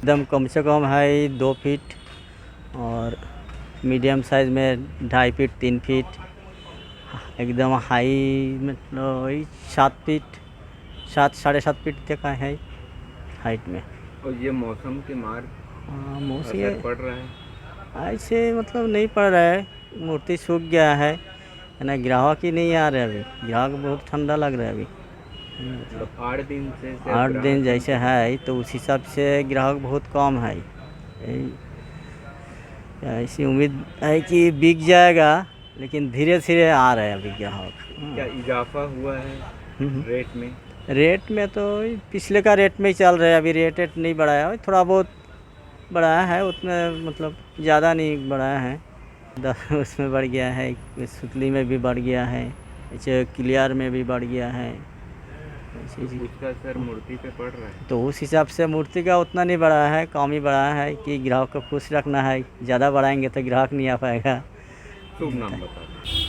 एकदम कम से कम है 2 फीट और मीडियम साइज़ में 2.5 फीट 3 फीट, एकदम हाई मतलब वही 7 फीट 7 साढ़े 7 फीट तक का है हाइट में। और ये मौसम के मार मौसम असर पड़ रहा है। ऐसे मतलब नहीं पड़ रहा है, मूर्ति सूख गया है ना, ग्राहक ही नहीं आ रहे अभी, ग्राहक बहुत ठंडा लग रहा है अभी। मतलब 8 दिन से सिर्फ 8 दिन ग्राहक जैसे है तो उस हिसाब से ग्राहक बहुत कम है। ऐसी उम्मीद है कि बिक जाएगा, लेकिन धीरे धीरे आ रहे हैं अभी ग्राहक। क्या इजाफा हुआ है रेट में? रेट में तो पिछले का रेट में ही चल रहा है, अभी रेट नहीं बढ़ाया है, थोड़ा बहुत बढ़ाया है, उतना मतलब ज़्यादा नहीं बढ़ाया है। उसमें बढ़ गया है, सुतली में भी बढ़ गया है, ऐसे क्लियर में भी बढ़ गया है। उसका असर मूर्ति पे पड़ रहा है। तो उस हिसाब से मूर्ति का उतना नहीं बढ़ा है, कम ही बढ़ा है कि ग्राहक को खुश रखना है। ज़्यादा बढ़ाएंगे तो ग्राहक नहीं आ पाएगा। शुभ नाम बता दें।